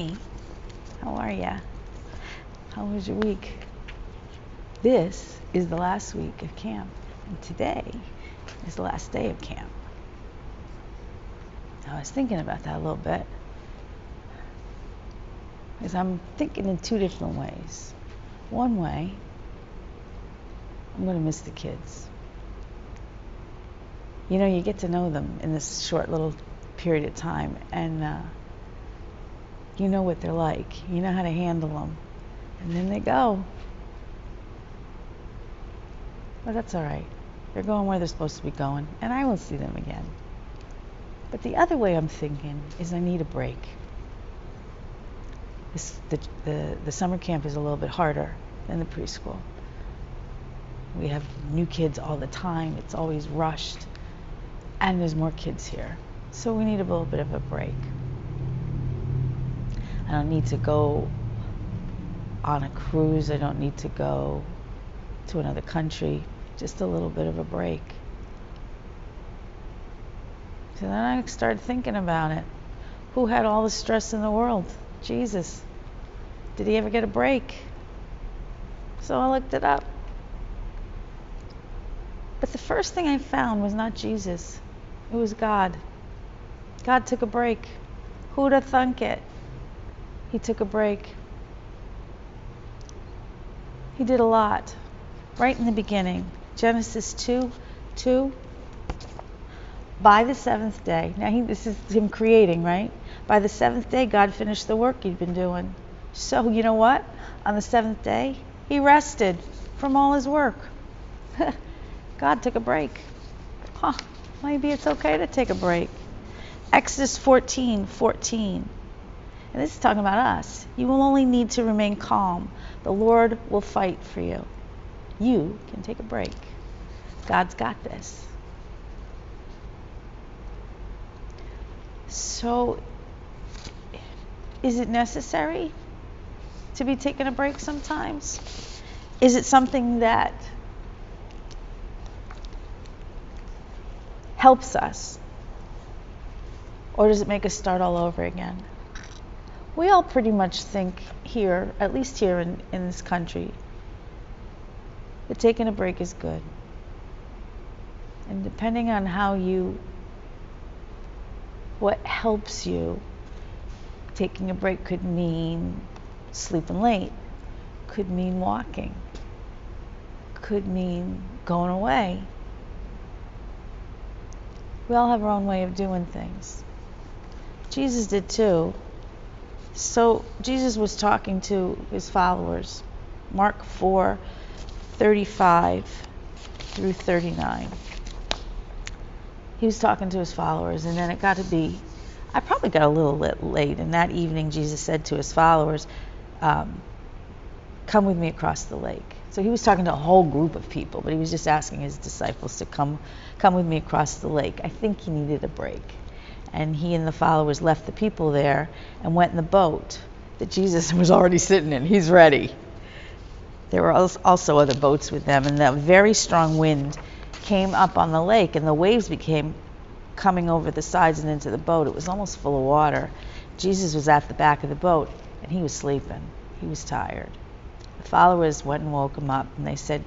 Hey, how are ya? How was your week? This is the last week of camp, and today is the last day of camp. I was thinking about that a little bit, because I'm thinking in two different ways. One way, I'm going to miss the kids. You know, you get to know them in this short little period of time, and you know what they're like. You know how to handle them. And then they go. But that's all right. They're going where they're supposed to be going, and I will see them again. But the other way I'm thinking is I need a break. The summer camp is a little bit harder than the preschool. We have new kids all the time. It's always rushed. And there's more kids here. So we need a little bit of a break. I don't need to go on a cruise. I don't need to go to another country. Just a little bit of a break. So then I started thinking about it. Who had all the stress in the world? Jesus. Did he ever get a break? So I looked it up. But the first thing I found was not Jesus. It was God. God took a break. Who'd have thunk it? He took a break. He did a lot. Right in the beginning. Genesis 2:2. By the seventh day. Now this is him creating, right? By the seventh day, God finished the work he'd been doing. So you know what? On the seventh day, he rested from all his work. God took a break. Maybe it's okay to take a break. Exodus 14:14. And this is talking about us. You will only need to remain calm. The Lord will fight for you. You can take a break. God's got this. So, is it necessary to be taking a break sometimes? Is it something that helps us? Or does it make us start all over again? We all pretty much think here, at least here in this country, that taking a break is good. And depending on what helps you, taking a break could mean sleeping late, could mean walking, could mean going away. We all have our own way of doing things. Jesus did too. So Jesus was talking to his followers. Mark 4:35 through 39. He was talking to his followers, and then it got to be, I probably got a little late, and that evening Jesus said to his followers, come with me across the lake. So he was talking to a whole group of people, but he was just asking his disciples to come with me across the lake. I think he needed a break. And he and the followers left the people there and went in the boat that Jesus was already sitting in. He's ready. There were also other boats with them, and a very strong wind came up on the lake, and the waves became coming over the sides and into the boat. It was almost full of water. Jesus was at the back of the boat, and he was sleeping. He was tired. The followers went and woke him up, and they said,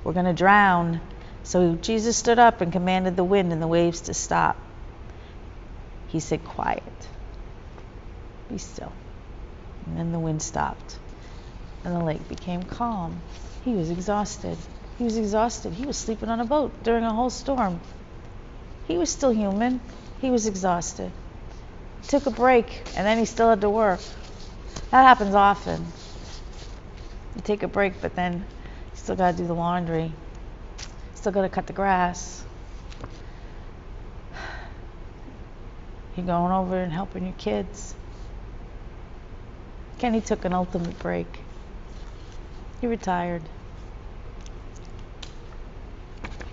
we're going to drown. So Jesus stood up and commanded the wind and the waves to stop. He said, quiet, be still. And then the wind stopped, and the lake became calm. He was exhausted. He was exhausted. He was sleeping on a boat during a whole storm. He was still human. He was exhausted. He took a break, and then he still had to work. That happens often. You take a break, but then you still got to do the laundry. Still got to cut the grass. You're going over and helping your kids. Kenny took an ultimate break. He retired.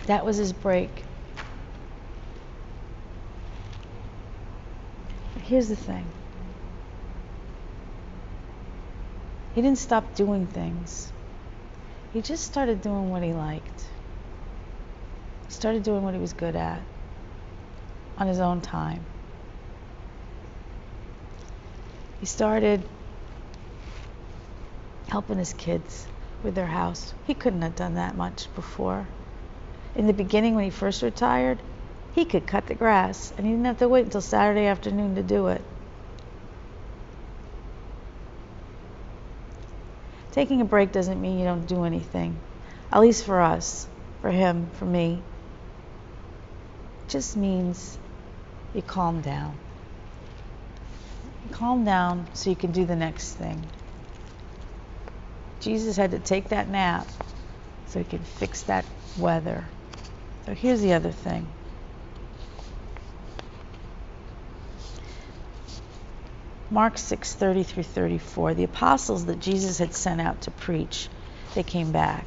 That was his break. But here's the thing. He didn't stop doing things. He just started doing what he liked. He started doing what he was good at on his own time. He started helping his kids with their house. He couldn't have done that much before. In the beginning, when he first retired, he could cut the grass, and he didn't have to wait until Saturday afternoon to do it. Taking a break doesn't mean you don't do anything. At least for us, for him, for me. It just means you calm down. You calm down so you can do the next thing. Jesus had to take that nap so he could fix that weather. So here's the other thing. Mark 6:30 through 34. The apostles that Jesus had sent out to preach, they came back.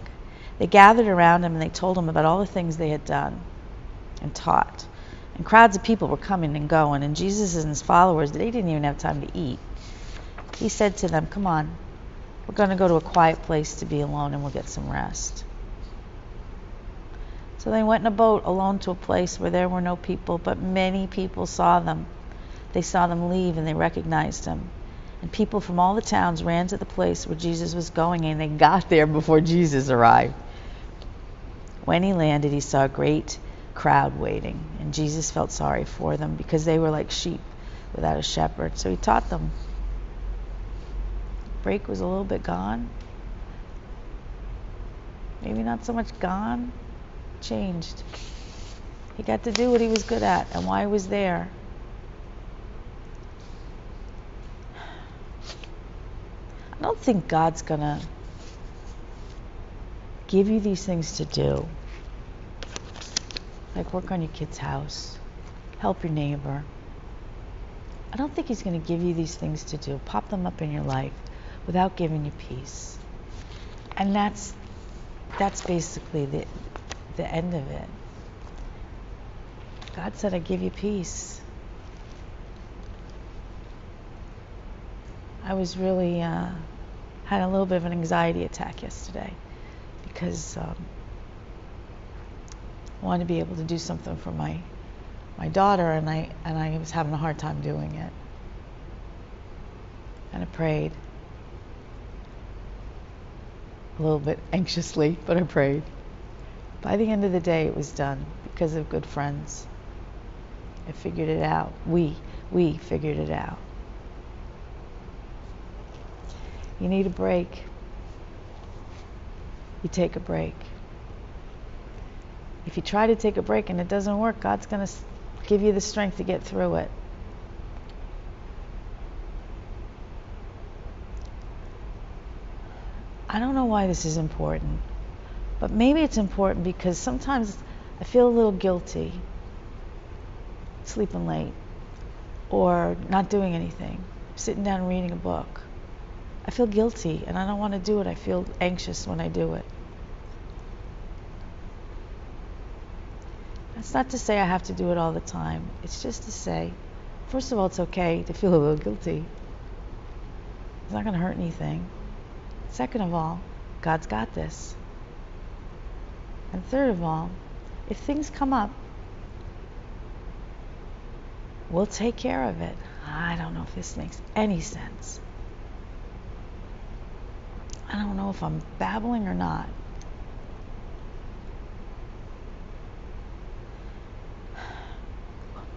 They gathered around him and they told him about all the things they had done and taught. And crowds of people were coming and going, and Jesus and his followers, they didn't even have time to eat. He said to them, "Come on, we're going to go to a quiet place to be alone and we'll get some rest." So they went in a boat alone to a place where there were no people, but many people saw them. They saw them leave and they recognized him. And people from all the towns ran to the place where Jesus was going, and they got there before Jesus arrived. When he landed, he saw a great crowd waiting, and Jesus felt sorry for them because they were like sheep without a shepherd. So he taught them. Break was a little bit gone. Maybe not so much gone. Changed. He got to do what he was good at and why he was there. I don't think God's going to give you these things to do. Like work on your kid's house, help your neighbor. I don't think he's going to give you these things to do, pop them up in your life without giving you peace. And that's basically the end of it. God said, "I give you peace." I was really had a little bit of an anxiety attack yesterday because I wanted to be able to do something for my daughter, and I was having a hard time doing it. And I prayed a little bit anxiously, but I prayed. By the end of the day, it was done because of good friends. I figured it out. We figured it out. You need a break. You take a break. If you try to take a break and it doesn't work, God's going to give you the strength to get through it. I don't know why this is important, but maybe it's important because sometimes I feel a little guilty sleeping late or not doing anything, sitting down and reading a book. I feel guilty and I don't want to do it. I feel anxious when I do it. That's not to say I have to do it all the time. It's just to say, first of all, it's okay to feel a little guilty. It's not going to hurt anything. Second of all, God's got this. And third of all, if things come up, we'll take care of it. I don't know if this makes any sense. I don't know if I'm babbling or not.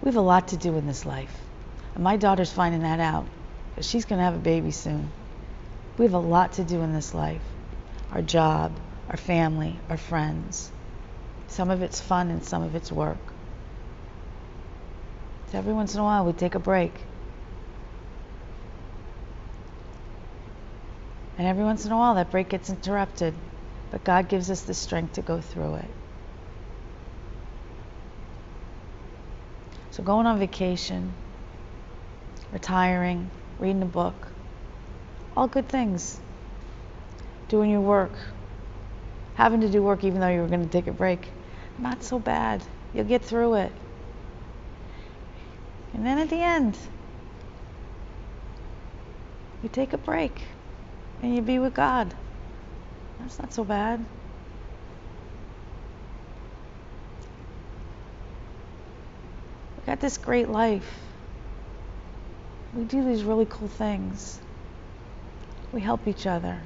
We have a lot to do in this life. And my daughter's finding that out. She's going to have a baby soon. We have a lot to do in this life. Our job, our family, our friends. Some of it's fun and some of it's work. So every once in a while we take a break. And every once in a while that break gets interrupted. But God gives us the strength to go through it. So going on vacation, retiring, reading a book, all good things. Doing your work, having to do work even though you were going to take a break, not so bad. You'll get through it. And then at the end, you take a break and you be with God. That's not so bad. We got this great life. We do these really cool things. We help each other.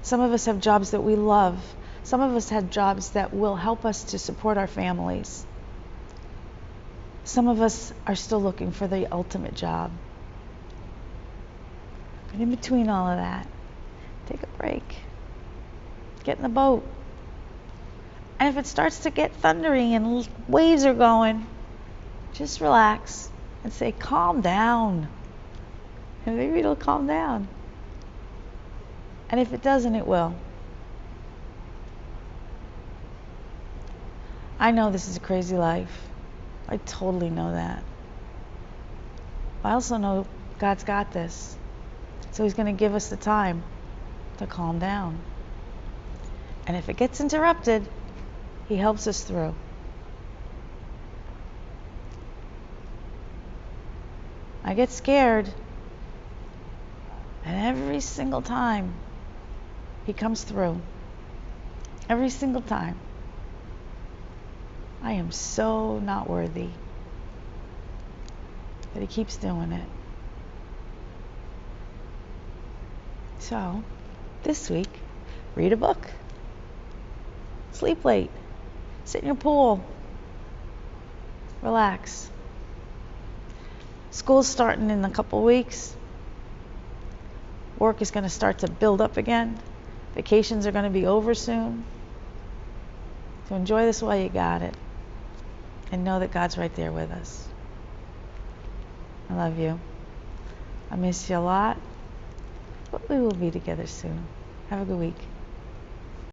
Some of us have jobs that we love. Some of us have jobs that will help us to support our families. Some of us are still looking for the ultimate job. But in between all of that, take a break. Get in the boat. And if it starts to get thundery and waves are going, just relax and say, calm down. And maybe it'll calm down. And if it doesn't, it will. I know this is a crazy life. I totally know that. I also know God's got this. So He's going to give us the time to calm down. And if it gets interrupted, He helps us through. I get scared. And every single time, He comes through. Every single time. I am so not worthy. But He keeps doing it. So, this week, read a book. Sleep late. Sit in your pool. Relax. School's starting in a couple weeks. Work is going to start to build up again. Vacations are going to be over soon. So enjoy this while you got it. And know that God's right there with us. I love you. I miss you a lot. But we will be together soon. Have a good week.